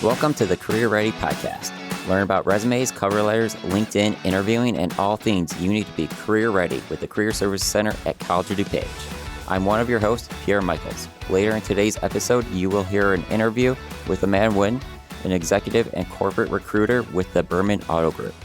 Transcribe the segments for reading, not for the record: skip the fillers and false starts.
Welcome to the Career Ready Podcast. Learn about resumes, cover letters, LinkedIn, interviewing, and all things you need to be career ready with the Career Services Center at College of DuPage. I'm one of your hosts, Pierre Michaels. Later in today's episode, you will hear an interview with Amanda Whiddon, an executive and corporate recruiter with the Berman Auto Group.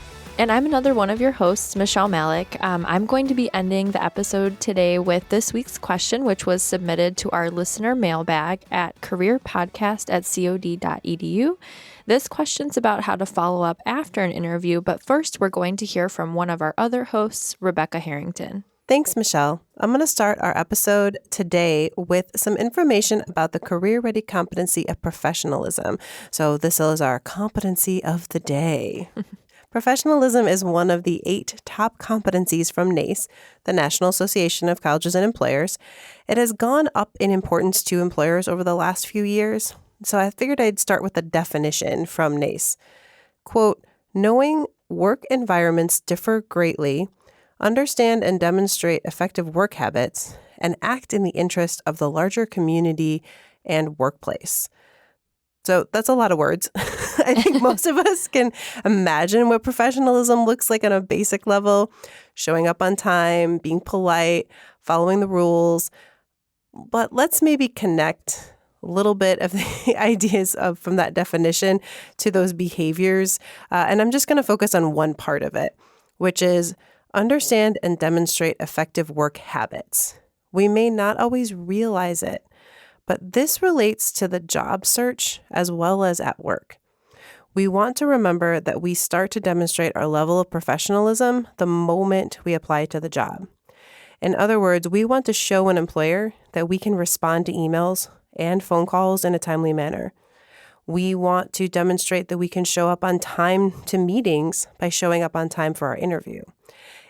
And I'm another one of your hosts, Michelle Malik. I'm going to be ending the episode today with this week's question, which was submitted to our listener mailbag at careerpodcast@cod.edu. This question's about how to follow up after an interview, but first we're going to hear from one of our other hosts, Rebecca Harrington. Thanks, Michelle. I'm going to start our episode today with some information about the Career Ready competency of professionalism. So this is our competency of the day. Professionalism is one of the 8 top competencies from NACE, the National Association of Colleges and Employers. It has gone up in importance to employers over the last few years. So I figured I'd start with a definition from NACE. Quote, knowing work environments differ greatly, understand and demonstrate effective work habits, and act in the interest of the larger community and workplace. So that's a lot of words. I think most of us can imagine what professionalism looks like on a basic level, showing up on time, being polite, following the rules. But let's maybe connect a little bit of the ideas from that definition to those behaviors. And I'm just going to focus on one part of it, which is understand and demonstrate effective work habits. We may not always realize it, but this relates to the job search as well as at work. We want to remember that we start to demonstrate our level of professionalism the moment we apply to the job. In other words, we want to show an employer that we can respond to emails and phone calls in a timely manner. We want to demonstrate that we can show up on time to meetings by showing up on time for our interview.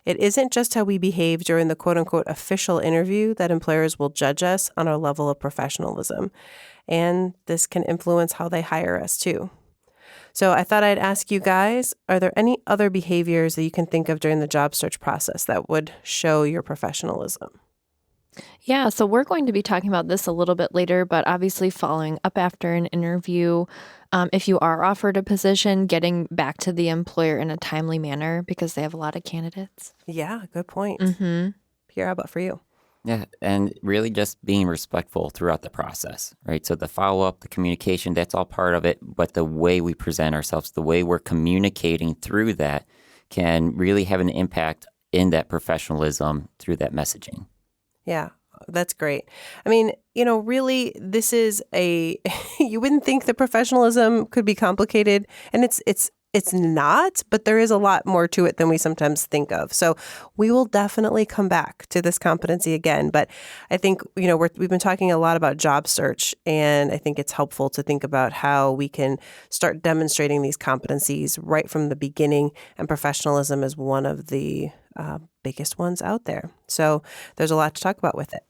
It isn't just how we behave during the quote-unquote official interview that employers will judge us on our level of professionalism. And this can influence how they hire us too. So I thought I'd ask you guys, are there any other behaviors that you can think of during the job search process that would show your professionalism? Yeah, so we're going to be talking about this a little bit later, but obviously following up after an interview, if you are offered a position, getting back to the employer in a timely manner because they have a lot of candidates. Yeah, good point. Mm-hmm. Pierre, how about for you? Yeah, and really just being respectful throughout the process, right? So the follow-up, the communication, that's all part of it, but the way we present ourselves, the way we're communicating through that can really have an impact in that professionalism through that messaging. Yeah, that's great. I mean, really, this is you wouldn't think that professionalism could be complicated, and it's not, but there is a lot more to it than we sometimes think of. So we will definitely come back to this competency again. But I think, we've been talking a lot about job search, and I think it's helpful to think about how we can start demonstrating these competencies right from the beginning. And professionalism is one of the biggest ones out there. So there's a lot to talk about with it.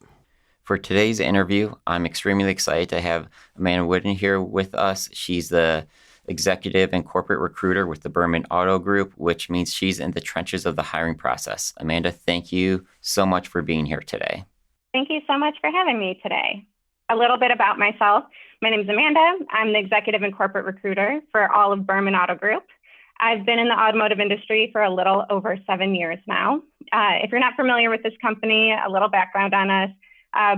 For today's interview, I'm extremely excited to have Amanda Whiddon here with us. She's the executive and corporate recruiter with the Berman Auto Group, which means she's in the trenches of the hiring process. Amanda, thank you so much for being here today. Thank you so much for having me today. A little bit about myself. My name is Amanda. I'm the executive and corporate recruiter for all of Berman Auto Group. I've been in the automotive industry for a little over 7 years now. If you're not familiar with this company, a little background on us.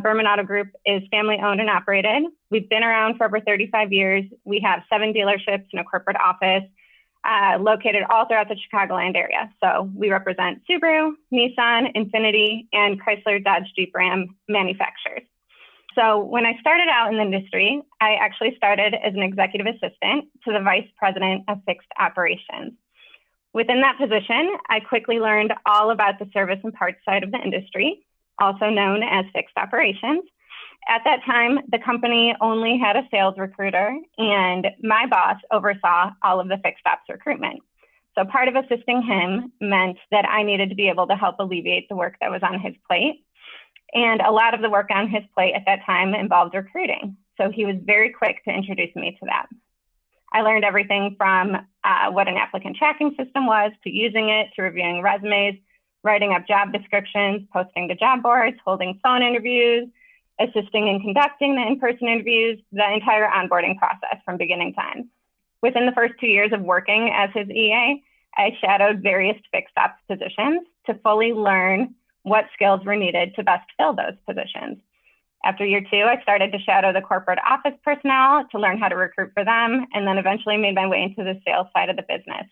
Berman Auto Group is family owned and operated. We've been around for over 35 years. We have 7 dealerships and a corporate office located all throughout the Chicagoland area. So we represent Subaru, Nissan, Infiniti, and Chrysler, Dodge, Jeep, Ram manufacturers. So when I started out in the industry, I actually started as an executive assistant to the vice president of fixed operations. Within that position, I quickly learned all about the service and parts side of the industry, also known as fixed operations. At that time, the company only had a sales recruiter, and my boss oversaw all of the fixed ops recruitment. So part of assisting him meant that I needed to be able to help alleviate the work that was on his plate. And a lot of the work on his plate at that time involved recruiting. So he was very quick to introduce me to that. I learned everything from what an applicant tracking system was, to using it, to reviewing resumes, writing up job descriptions, posting to job boards, holding phone interviews, assisting in conducting the in-person interviews, the entire onboarding process from beginning to end. Within the first 2 years of working as his EA, I shadowed various fixed ops positions to fully learn what skills were needed to best fill those positions. After year 2, I started to shadow the corporate office personnel to learn how to recruit for them, and then eventually made my way into the sales side of the business.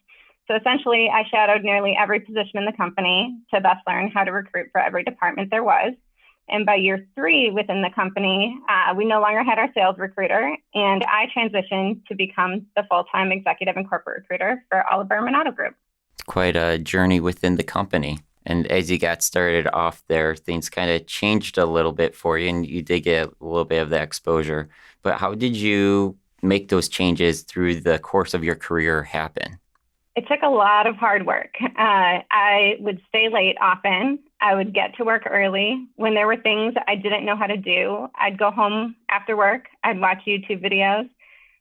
So essentially, I shadowed nearly every position in the company to best learn how to recruit for every department there was. And by year 3 within the company, we no longer had our sales recruiter, and I transitioned to become the full-time executive and corporate recruiter for all of Berman Auto Group. It's quite a journey within the company. And as you got started off there, things kind of changed a little bit for you, and you did get a little bit of that exposure. But how did you make those changes through the course of your career happen? It took a lot of hard work. I would stay late often. I would get to work early. When there were things I didn't know how to do, I'd go home after work. I'd watch YouTube videos.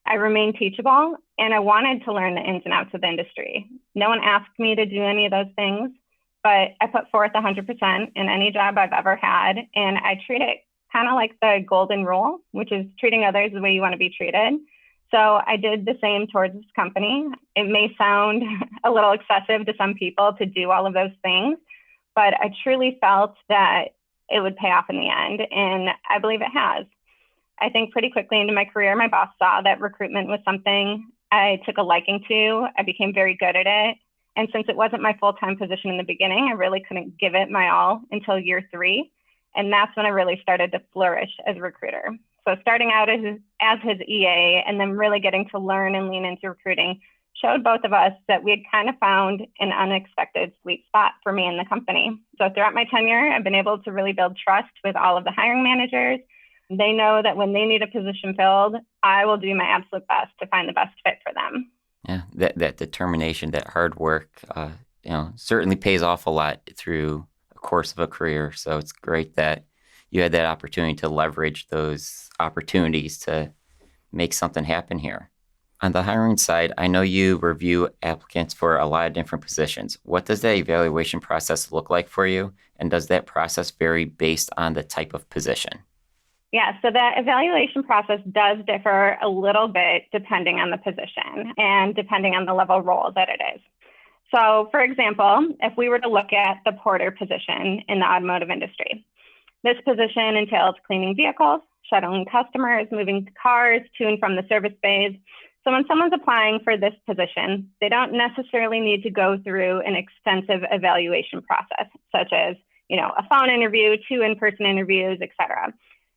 I remained teachable, and I wanted to learn the ins and outs of the industry. No one asked me to do any of those things, but I put forth 100% in any job I've ever had, and I treat it kind of like the golden rule, which is treating others the way you want to be treated. So I did the same towards this company. It may sound a little excessive to some people to do all of those things, but I truly felt that it would pay off in the end, and I believe it has. I think pretty quickly into my career, my boss saw that recruitment was something I took a liking to. I became very good at it. And since it wasn't my full-time position in the beginning, I really couldn't give it my all until year 3. And that's when I really started to flourish as a recruiter. So starting out as his EA and then really getting to learn and lean into recruiting showed both of us that we had kind of found an unexpected sweet spot for me in the company. So throughout my tenure, I've been able to really build trust with all of the hiring managers. They know that when they need a position filled, I will do my absolute best to find the best fit for them. Yeah, that determination, that hard work, certainly pays off a lot through a course of a career. So it's great that you had that opportunity to leverage those opportunities to make something happen here. On the hiring side, I know you review applicants for a lot of different positions. What does that evaluation process look like for you? And does that process vary based on the type of position? Yeah, so the evaluation process does differ a little bit depending on the position and depending on the level role that it is. So for example, if we were to look at the porter position in the automotive industry, this position entails cleaning vehicles, shuttling customers, moving cars to and from the service bays. So when someone's applying for this position, they don't necessarily need to go through an extensive evaluation process, such as, a phone interview, 2 in-person interviews, et cetera.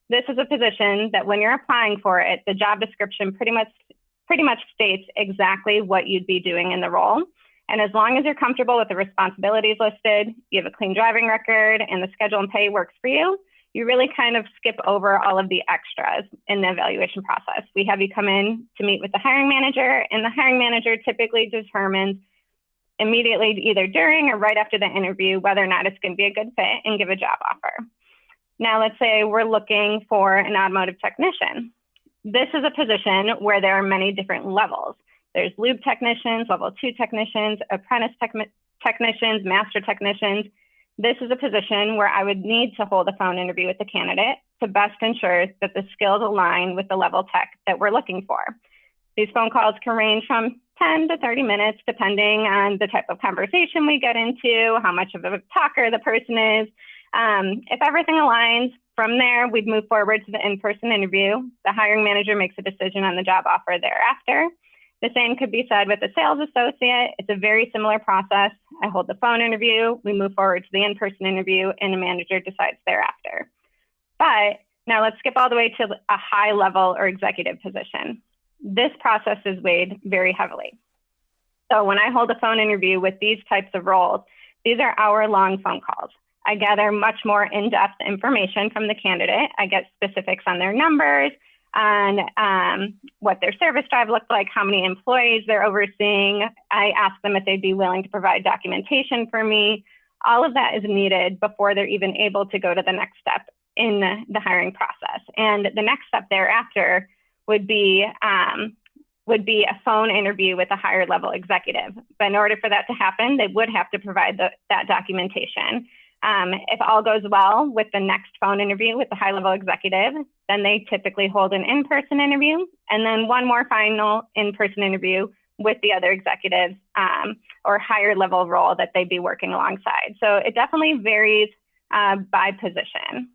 This is a position that when you're applying for it, the job description pretty much states exactly what you'd be doing in the role. And as long as you're comfortable with the responsibilities listed, you have a clean driving record, and the schedule and pay works for you, you really kind of skip over all of the extras in the evaluation process. We have you come in to meet with the hiring manager, and the hiring manager typically determines immediately, either during or right after the interview, whether or not it's going to be a good fit and give a job offer. Now, let's say we're looking for an automotive technician. This is a position where there are many different levels. There's lube technicians, level 2 technicians, apprentice technicians, master technicians. This is a position where I would need to hold a phone interview with the candidate to best ensure that the skills align with the level tech that we're looking for. These phone calls can range from 10 to 30 minutes, depending on the type of conversation we get into, how much of a talker the person is. If everything aligns, from there, we'd move forward to the in-person interview. The hiring manager makes a decision on the job offer thereafter. The same could be said with a sales associate. It's a very similar process. I hold the phone interview, we move forward to the in-person interview, and the manager decides thereafter. But now let's skip all the way to a high level or executive position. This process is weighed very heavily. So when I hold a phone interview with these types of roles, these are hour-long phone calls. I gather much more in-depth information from the candidate. I get specifics on their numbers, on what their service drive looked like, how many employees they're overseeing. I ask them if they'd be willing to provide documentation for me. All of that is needed before they're even able to go to the next step in the hiring process. And the next step thereafter would be a phone interview with a higher level executive. But in order for that to happen, they would have to provide that documentation. If all goes well with the next phone interview with the high-level executive, then they typically hold an in-person interview and then one more final in-person interview with the other executives or higher level role that they'd be working alongside. So it definitely varies by position.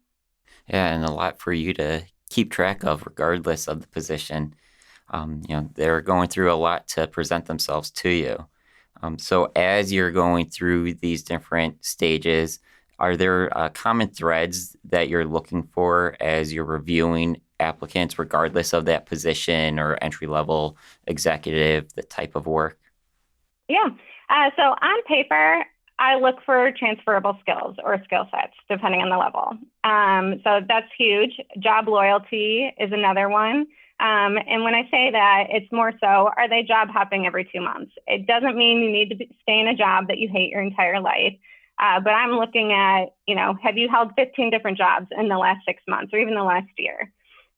Yeah, and a lot for you to keep track of regardless of the position. They're going through a lot to present themselves to you. So as you're going through these different stages, are there common threads that you're looking for as you're reviewing applicants, regardless of that position or entry-level executive, the type of work? Yeah. So on paper, I look for transferable skills or skill sets, depending on the level. So that's huge. Job loyalty is another one. And when I say that, it's more so, are they job hopping every 2 months? It doesn't mean you need to stay in a job that you hate your entire life. But I'm looking at, have you held 15 different jobs in the last 6 months or even the last year?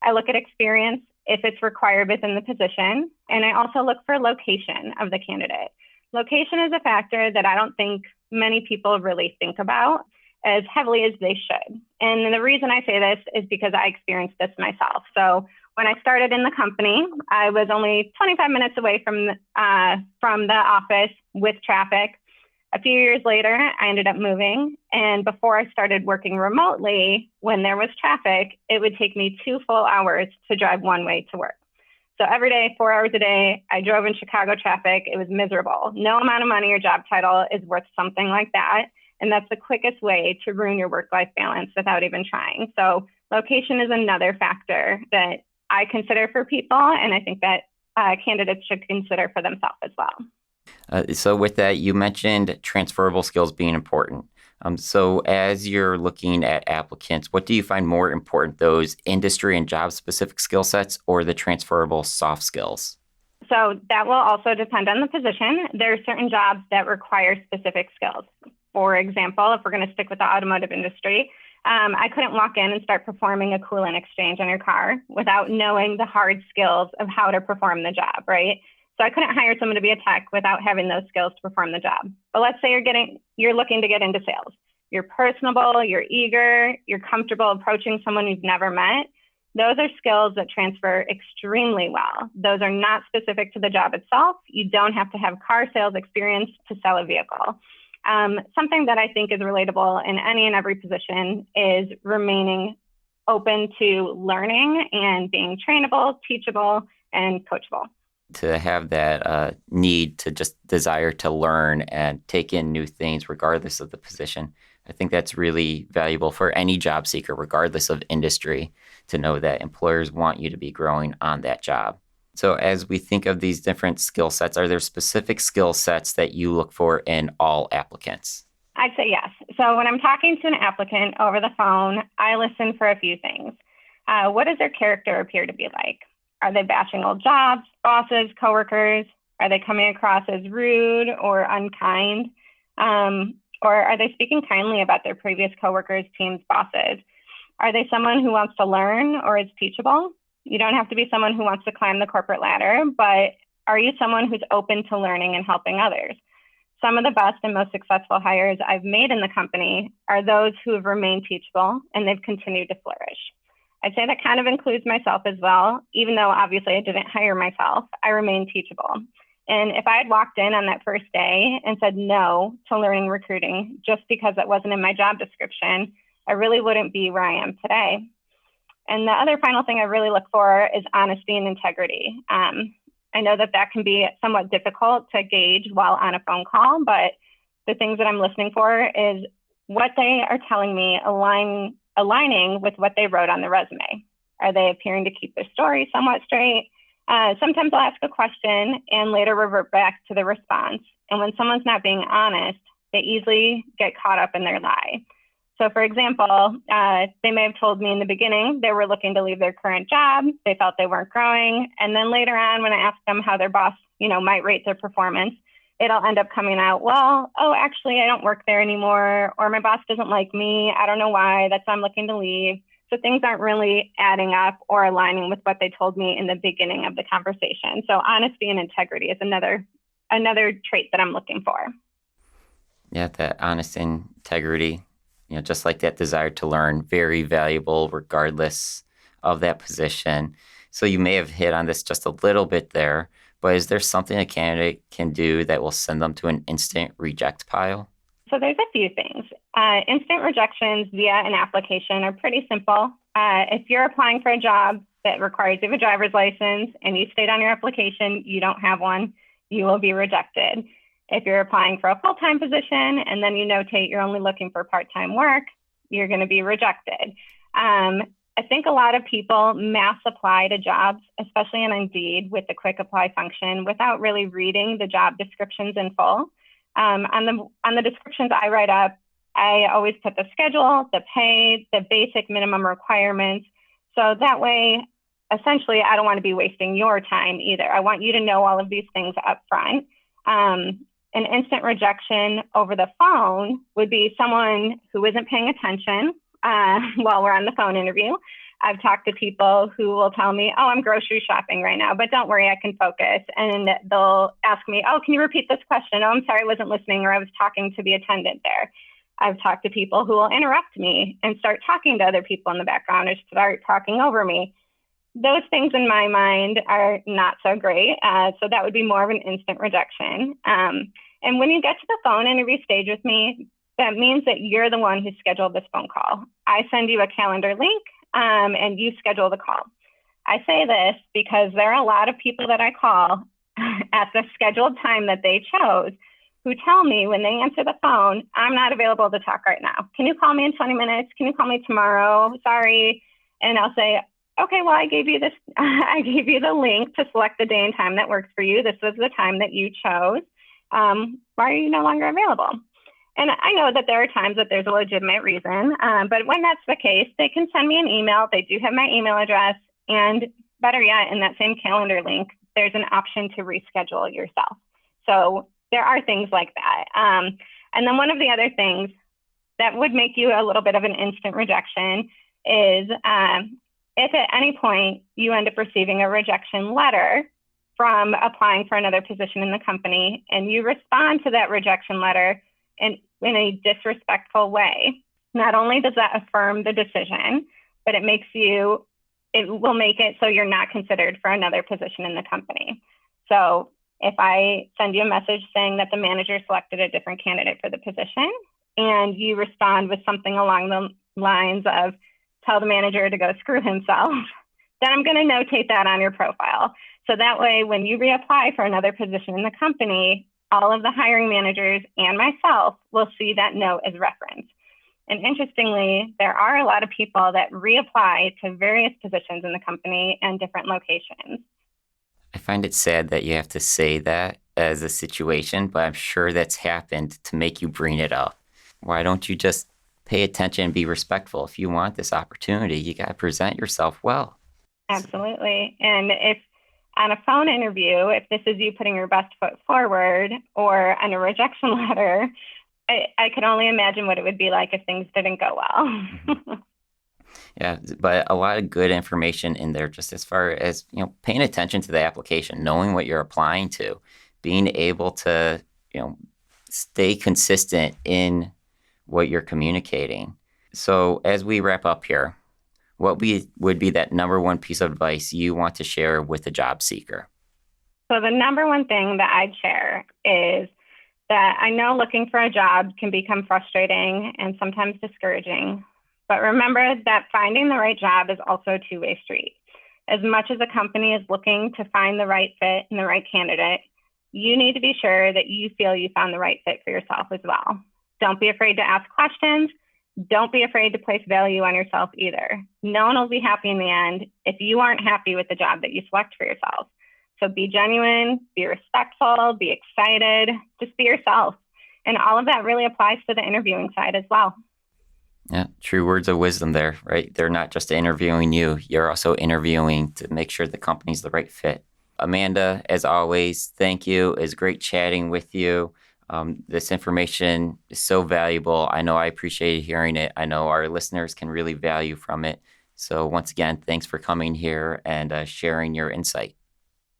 I look at experience if it's required within the position. And I also look for location of the candidate. Location is a factor that I don't think many people really think about as heavily as they should. And the reason I say this is because I experienced this myself. So when I started in the company, I was only 25 minutes away from the office with traffic. A few years later, I ended up moving. And before I started working remotely, when there was traffic, it would take me 2 full hours to drive one way to work. So every day, 4 hours a day, I drove in Chicago traffic. It was miserable. No amount of money or job title is worth something like that. And that's the quickest way to ruin your work-life balance without even trying. So location is another factor that I consider for people, and I think that candidates should consider for themselves as well. So with that, you mentioned transferable skills being important. So as you're looking at applicants, what do you find more important, those industry and job-specific skill sets or the transferable soft skills? So that will also depend on the position. There are certain jobs that require specific skills. For example, if we're going to stick with the automotive industry, I couldn't walk in and start performing a coolant exchange on your car without knowing the hard skills of how to perform the job, right? So I couldn't hire someone to be a tech without having those skills to perform the job. But let's say you're looking to get into sales. You're personable, you're eager, you're comfortable approaching someone you've never met. Those are skills that transfer extremely well. Those are not specific to the job itself. You don't have to have car sales experience to sell a vehicle. Something that I think is relatable in any and every position is remaining open to learning and being trainable, teachable, and coachable. To have that need to just desire to learn and take in new things regardless of the position. I think that's really valuable for any job seeker, regardless of industry, to know that employers want you to be growing on that job. So as we think of these different skill sets, are there specific skill sets that you look for in all applicants? I'd say yes. So when I'm talking to an applicant over the phone, I listen for a few things. What does their character appear to be like? Are they bashing old jobs, bosses, coworkers? Are they coming across as rude or unkind? Or are they speaking kindly about their previous coworkers, teams, bosses? Are they someone who wants to learn or is teachable? You don't have to be someone who wants to climb the corporate ladder, but are you someone who's open to learning and helping others? Some of the best and most successful hires I've made in the company are those who have remained teachable and they've continued to flourish. I'd say that kind of includes myself as well. Even though obviously I didn't hire myself, I remained teachable. And if I had walked in on that first day and said no to learning recruiting just because it wasn't in my job description, I really wouldn't be where I am today. And the other final thing I really look for is honesty and integrity. I know that can be somewhat difficult to gauge while on a phone call, but the things that I'm listening for is what they are telling me aligning with what they wrote on the resume. Are they appearing to keep their story somewhat straight? Sometimes I'll ask a question and later revert back to the response. And when someone's not being honest, they easily get caught up in their lie. So for example, they may have told me in the beginning they were looking to leave their current job. They felt they weren't growing. And then later on, when I asked them how their boss, might rate their performance, it'll end up coming out, actually, I don't work there anymore, or my boss doesn't like me. I don't know why. That's why I'm looking to leave. So things aren't really adding up or aligning with what they told me in the beginning of the conversation. So honesty and integrity is another trait that I'm looking for. Yeah, that honesty and integrity just like that desire to learn, very valuable regardless of that position. So you may have hit on this just a little bit there, but is there something a candidate can do that will send them to an instant reject pile? So there's a few things. Instant rejections via an application are pretty simple. If you're applying for a job that requires you have a driver's license and you state on your application you don't have one, you will be rejected. If you're applying for a full-time position and then you notate you're only looking for part-time work, you're going to be rejected. I think a lot of people mass apply to jobs, especially on Indeed with the quick apply function, without really reading the job descriptions in full. On the descriptions I write up, I always put the schedule, the pay, the basic minimum requirements. So that way, essentially, I don't want to be wasting your time either. I want you to know all of these things up front. An instant rejection over the phone would be someone who isn't paying attention while we're on the phone interview. I've talked to people who will tell me, oh, I'm grocery shopping right now, but don't worry, I can focus. And they'll ask me, oh, can you repeat this question? Oh, I'm sorry, I wasn't listening, or I was talking to the attendant there. I've talked to people who will interrupt me and start talking to other people in the background or start talking over me. Those things in my mind are not so great. So that would be more of an instant rejection. And when you get to the phone interview stage with me, that means that you're the one who scheduled this phone call. I send you a calendar link and you schedule the call. I say this because there are a lot of people that I call at the scheduled time that they chose who tell me when they answer the phone, I'm not available to talk right now. Can you call me in 20 minutes? Can you call me tomorrow? Sorry. And I'll say, okay, well, I gave you this. I gave you the link to select the day and time that works for you. This was the time that you chose. Why are you no longer available? And I know that there are times that there's a legitimate reason, but when that's the case, they can send me an email. They do have my email address. And better yet, in that same calendar link, there's an option to reschedule yourself. So there are things like that. And then one of the other things that would make you a little bit of an instant rejection is if at any point you end up receiving a rejection letter from applying for another position in the company and you respond to that rejection letter in a disrespectful way, not only does that affirm the decision, but it will make it so you're not considered for another position in the company. So if I send you a message saying that the manager selected a different candidate for the position and you respond with something along the lines of tell the manager to go screw himself, then I'm going to notate that on your profile. So that way, when you reapply for another position in the company, all of the hiring managers and myself will see that note as reference. And interestingly, there are a lot of people that reapply to various positions in the company and different locations. I find it sad that you have to say that as a situation, but I'm sure that's happened to make you bring it up. Why don't you just pay attention and be respectful? If you want this opportunity, you got to present yourself well. Absolutely. And if on a phone interview, if this is you putting your best foot forward, or on a rejection letter, I could only imagine what it would be like if things didn't go well. Mm-hmm. Yeah, but a lot of good information in there, just as far as, paying attention to the application, knowing what you're applying to, being able to, stay consistent in what you're communicating. So as we wrap up here, what would be that number one piece of advice you want to share with a job seeker? So the number one thing that I'd share is that I know looking for a job can become frustrating and sometimes discouraging. But remember that finding the right job is also a two-way street. As much as a company is looking to find the right fit and the right candidate, you need to be sure that you feel you found the right fit for yourself as well. Don't be afraid to ask questions. Don't be afraid to place value on yourself either. No one will be happy in the end if you aren't happy with the job that you select for yourself. So be genuine, be respectful, be excited, just be yourself. And all of that really applies to the interviewing side as well. Yeah, true words of wisdom there, right? They're not just interviewing you. You're also interviewing to make sure the company's the right fit. Amanda, as always, thank you. It's great chatting with you. This information is so valuable. I know I appreciated hearing it. I know our listeners can really value from it. So once again, thanks for coming here and sharing your insight.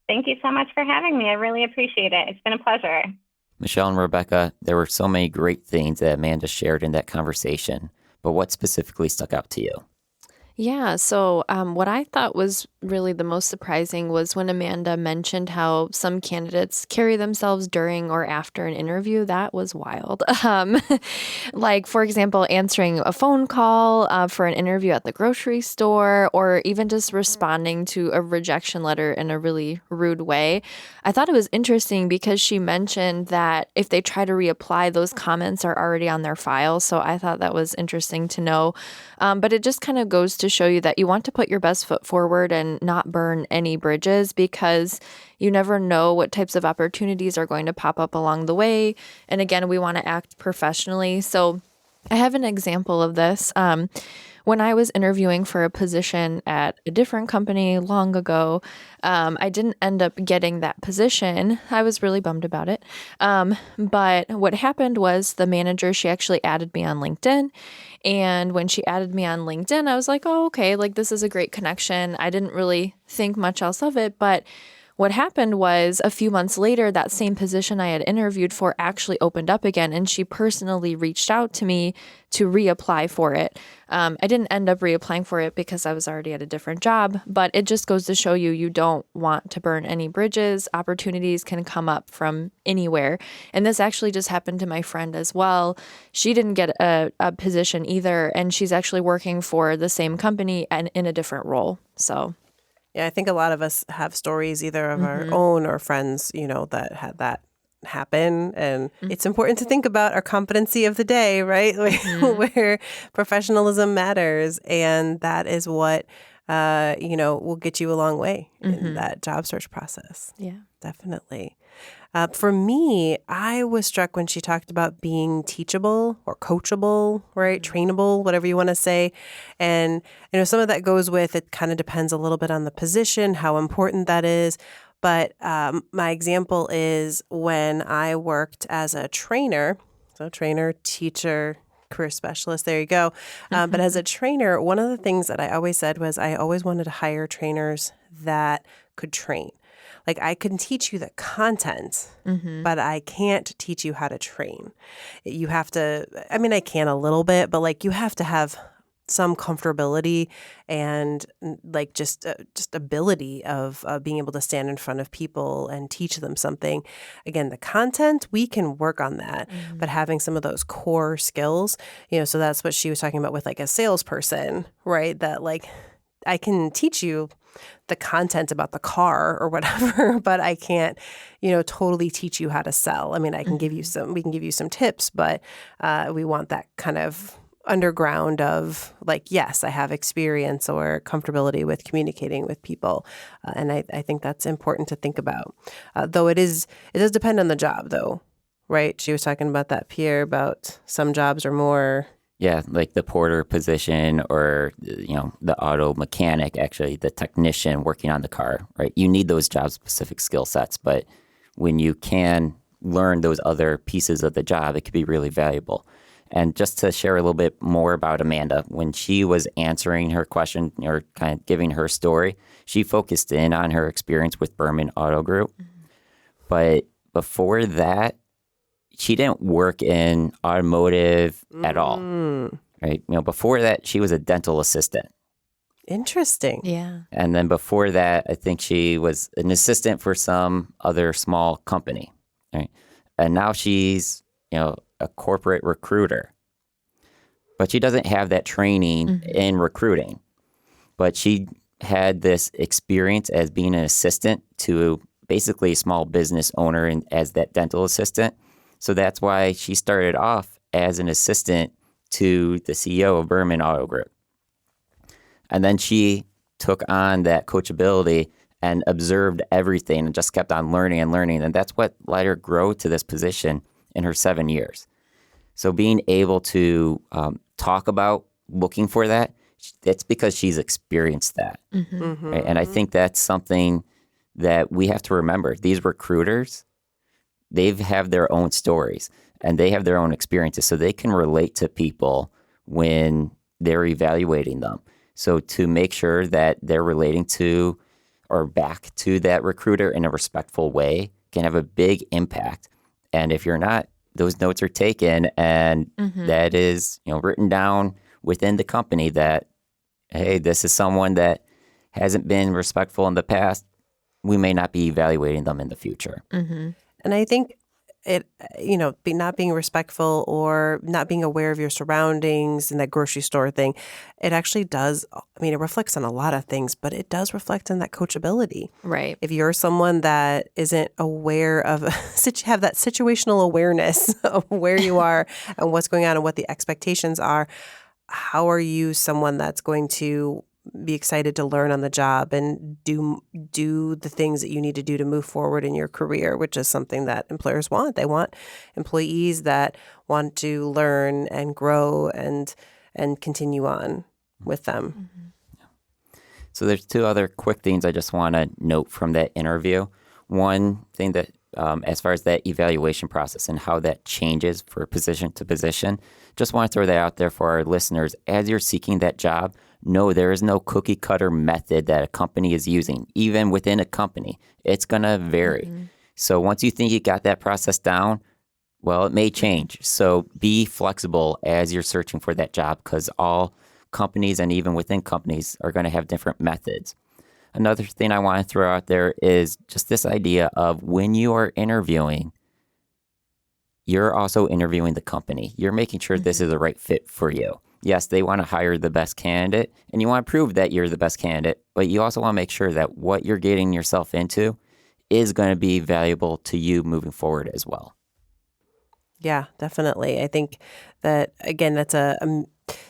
Thank you so much for having me. I really appreciate it. It's been a pleasure. Michelle and Rebecca, there were so many great things that Amanda shared in that conversation. but what specifically stuck out to you? Yeah. So what I thought was really the most surprising was when Amanda mentioned how some candidates carry themselves during or after an interview. That was wild. Like, for example, answering a phone call for an interview at the grocery store, or even just responding to a rejection letter in a really rude way. I thought it was interesting because she mentioned that if they try to reapply, those comments are already on their file. So I thought that was interesting to know. But it just kind of goes to show you that you want to put your best foot forward and not burn any bridges, because you never know what types of opportunities are going to pop up along the way. And again, we want to act professionally. So I have an example of this. When I was interviewing for a position at a different company long ago, I didn't end up getting that position. I was really bummed about it. But what happened was the manager, she actually added me on LinkedIn. And when she added me on LinkedIn, I was like, oh, okay, like this is a great connection. I didn't really think much else of it. But what happened was a few months later, that same position I had interviewed for actually opened up again, and she personally reached out to me to reapply for it. I didn't end up reapplying for it because I was already at a different job, but it just goes to show you, you don't want to burn any bridges. Opportunities can come up from anywhere. And this actually just happened to my friend as well. She didn't get a position either, and she's actually working for the same company and in a different role. So Yeah, I think a lot of us have stories either of our own or friends, that had that happen. And it's important to think about our competency of the day, right? Where professionalism matters. And that is what, will get you a long way in that job search process. yeah. Definitely. For me, I was struck when she talked about being teachable or coachable, right? Trainable, whatever you want to say. And, some of that goes with, it kind of depends a little bit on the position, how important that is. But my example is when I worked as a trainer, so trainer, teacher, career specialist, there you go. But as a trainer, one of the things that I always said was I always wanted to hire trainers that could train. Like, I can teach you the content, but I can't teach you how to train. You have to, I can a little bit, but you have to have some comfortability and just ability of being able to stand in front of people and teach them something. Again, the content, we can work on that, but having some of those core skills, so that's what she was talking about with a salesperson, right? That I can teach you the content about the car or whatever, but I can't, totally teach you how to sell. I can give you we can give you some tips, but we want that kind of underground of yes, I have experience or comfortability with communicating with people. And I think that's important to think about. Though it does depend on the job though, right? She was talking about that, Pierre, about some jobs are more. Yeah, like the porter position or, the auto mechanic, actually, the technician working on the car, right? You need those job-specific skill sets, but when you can learn those other pieces of the job, it could be really valuable. And just to share a little bit more about Amanda, when she was answering her question or kind of giving her story, she focused in on her experience with Berman Auto Group. But before that, she didn't work in automotive at all, right? Before that, she was a dental assistant. Interesting. Yeah. And then before that, I think she was an assistant for some other small company, right? And now she's, a corporate recruiter. But she doesn't have that training in recruiting. But she had this experience as being an assistant to basically a small business owner and as that dental assistant. So that's why she started off as an assistant to the CEO of Berman Auto Group. And then she took on that coachability and observed everything and just kept on learning and learning. And that's what let her grow to this position in her 7 years. So being able to talk about looking for that, that's because she's experienced that. Right? And I think that's something that we have to remember. These recruiters, they have their own stories and they have their own experiences, so they can relate to people when they're evaluating them. So to make sure that they're relating to or back to that recruiter in a respectful way can have a big impact. And if you're not, those notes are taken and that is, written down within the company that, hey, this is someone that hasn't been respectful in the past. We may not be evaluating them in the future. Mm-hmm. And I think not being respectful or not being aware of your surroundings and that grocery store thing, it actually does. It reflects on a lot of things, but it does reflect on that coachability. Right. If you're someone that isn't aware of, have that situational awareness of where you are and what's going on and what the expectations are, how are you someone that's going to be excited to learn on the job and do the things that you need to do to move forward in your career, which is something that employers want. They want employees that want to learn and grow and continue on with them. Mm-hmm. So there's two other quick things I just want to note from that interview. One thing that as far as that evaluation process and how that changes for position to position, just want to throw that out there for our listeners. As you're seeking that job, no, there is no cookie cutter method that a company is using. Even within a company, it's going to vary. Mm-hmm. So once you think you got that process down, well, it may change. So be flexible as you're searching for that job, because all companies and even within companies are going to have different methods. Another thing I want to throw out there is just this idea of when you are interviewing, you're also interviewing the company. You're making sure this is the right fit for you. Yes, they want to hire the best candidate, and you want to prove that you're the best candidate, but you also want to make sure that what you're getting yourself into is going to be valuable to you moving forward as well. Yeah, definitely. I think that, again, that's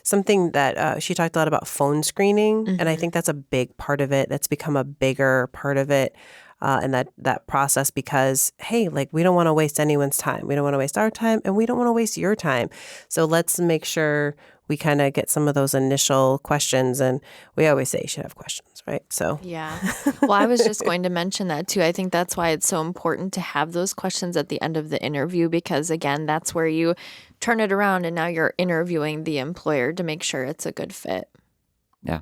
something that she talked a lot about phone screening, and I think that's a big part of it. That's become a bigger part of it. And that process, because, hey, we don't want to waste anyone's time. We don't want to waste our time, and we don't want to waste your time. So let's make sure we kind of get some of those initial questions. And we always say you should have questions, right? So yeah. Well, I was just going to mention that too. I think that's why it's so important to have those questions at the end of the interview, because again, that's where you turn it around and now you're interviewing the employer to make sure it's a good fit. Yeah.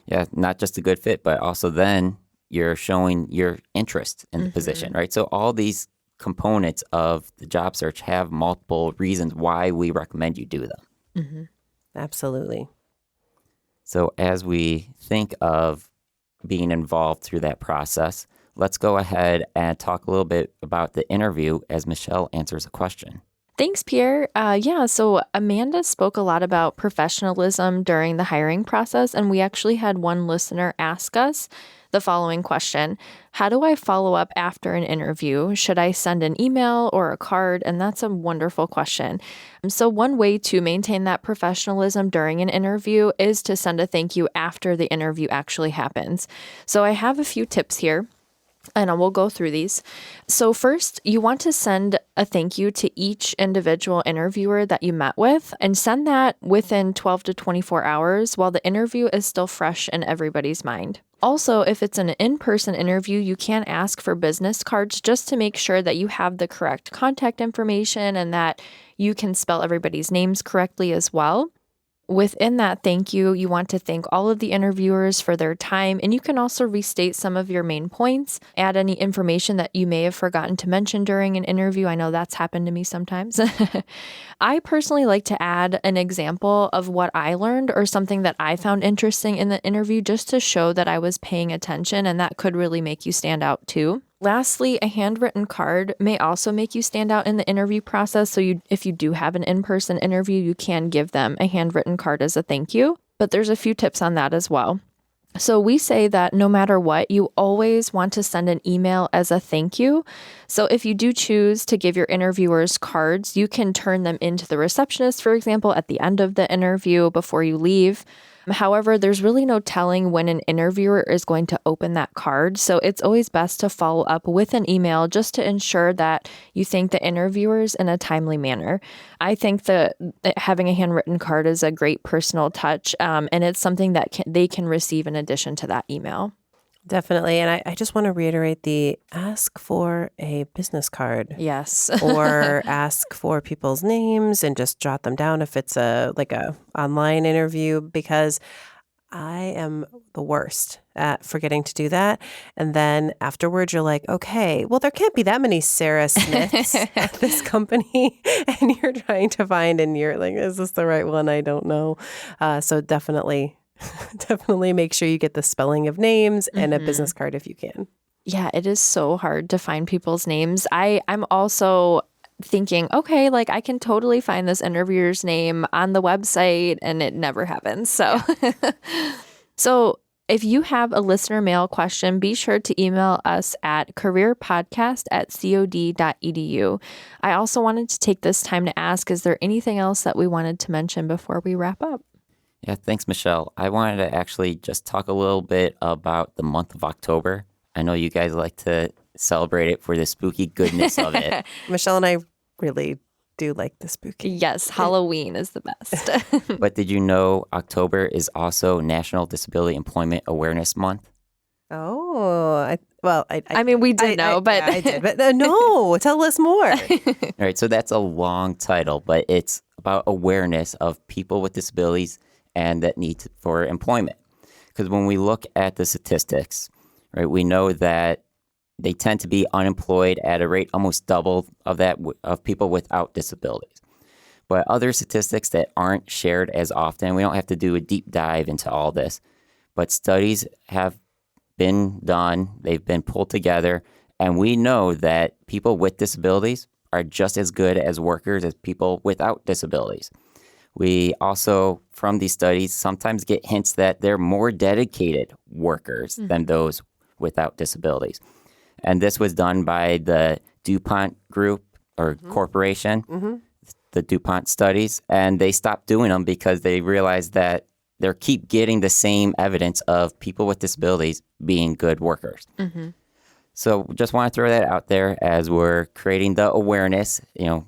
Yeah. Not just a good fit, but also then you're showing your interest in the position, right? So all these components of the job search have multiple reasons why we recommend you do them. Mm-hmm. Absolutely. So as we think of being involved through that process, let's go ahead and talk a little bit about the interview as Michelle answers a question. Thanks, Pierre. So Amanda spoke a lot about professionalism during the hiring process, and we actually had one listener ask us the following question: how do I follow up after an interview? Should I send an email or a card? And that's a wonderful question. So one way to maintain that professionalism during an interview is to send a thank you after the interview actually happens. So I have a few tips here, and we'll go through these. So first, you want to send a thank you to each individual interviewer that you met with, and send that within 12 to 24 hours while the interview is still fresh in everybody's mind. Also, if it's an in-person interview, you can ask for business cards just to make sure that you have the correct contact information and that you can spell everybody's names correctly as well. Within that thank you, you want to thank all of the interviewers for their time, and you can also restate some of your main points, add any information that you may have forgotten to mention during an interview. I know that's happened to me sometimes. I personally like to add an example of what I learned or something that I found interesting in the interview, just to show that I was paying attention, and that could really make you stand out too. Lastly, a handwritten card may also make you stand out in the interview process. So if you do have an in-person interview, you can give them a handwritten card as a thank you. But there's a few tips on that as well. So we say that no matter what, you always want to send an email as a thank you. So if you do choose to give your interviewers cards, you can turn them into the receptionist, for example, at the end of the interview before you leave. However, there's really no telling when an interviewer is going to open that card. So it's always best to follow up with an email just to ensure that you thank the interviewers in a timely manner. I think that having a handwritten card is a great personal touch, and it's something that they can receive in addition to that email. Definitely. And I just want to reiterate the ask for a business card. Yes. Or ask for people's names and just jot them down if it's a online interview, because I am the worst at forgetting to do that. And then afterwards, you're like, okay, well, there can't be that many Sarah Smiths at this company. And you're trying to find, and you're like, is this the right one? I don't know. So definitely make sure you get the spelling of names and a business card if you can. Yeah, it is so hard to find people's names. I'm also thinking, okay, like I can totally find this interviewer's name on the website, and it never happens. So, so if you have a listener mail question, be sure to email us at careerpodcast@cod.edu. I also wanted to take this time to ask, is there anything else that we wanted to mention before we wrap up? Yeah, thanks, Michelle. I wanted to actually just talk a little bit about the month of October. I know you guys like to celebrate it for the spooky goodness of it. Michelle and I really do like the spooky. Yes, Halloween is the best. But did you know October is also National Disability Employment Awareness Month? Oh, I mean, we did know, but... Yeah, I did, but no, tell us more. All right, so that's a long title, but it's about awareness of people with disabilities and that need for employment. Because when we look at the statistics, right, we know that they tend to be unemployed at a rate almost double of that of people without disabilities. But other statistics that aren't shared as often, we don't have to do a deep dive into all this, but studies have been done, they've been pulled together, and we know that people with disabilities are just as good as workers as people without disabilities. We also, from these studies, sometimes get hints that they're more dedicated workers than those without disabilities. And this was done by the DuPont Group or corporation, the DuPont studies, and they stopped doing them because they realized that they keep getting the same evidence of people with disabilities being good workers. So just want to throw that out there as we're creating the awareness,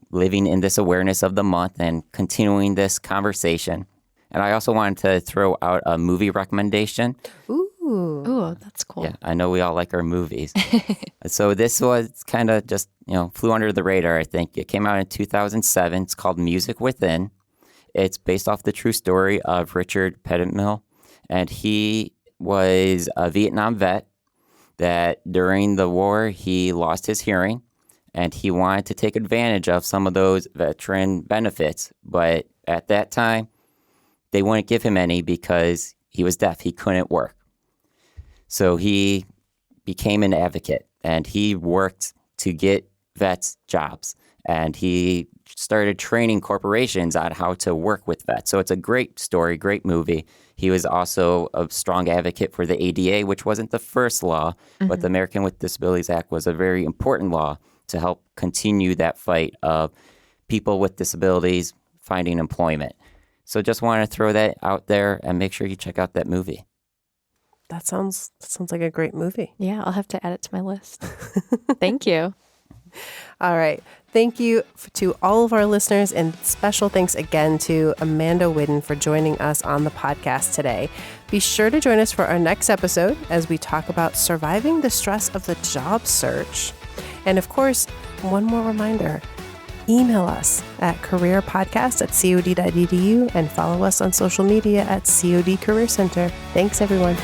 living in this awareness of the month and continuing this conversation. And I also wanted to throw out a movie recommendation. Ooh, that's cool. Yeah, I know we all like our movies. So this was kind of just, flew under the radar, I think. It came out in 2007. It's called Music Within. It's based off the true story of Richard Petitmill. And he was a Vietnam vet that during the war, he lost his hearing. And he wanted to take advantage of some of those veteran benefits. But at that time, they wouldn't give him any because he was deaf. He couldn't work. So he became an advocate, and he worked to get vets jobs, and he started training corporations on how to work with vets. So it's a great story, great movie. He was also a strong advocate for the ADA, which wasn't the first law, but the American with Disabilities Act was a very important law to help continue that fight of people with disabilities finding employment. So just want to throw that out there and make sure you check out that movie. That sounds like a great movie. Yeah, I'll have to add it to my list. Thank you. All right. Thank you to all of our listeners, and special thanks again to Amanda Whiddon for joining us on the podcast today. Be sure to join us for our next episode as we talk about surviving the stress of the job search. And of course, one more reminder, email us at careerpodcast@cod.edu and follow us on social media at COD Career Center. Thanks, everyone.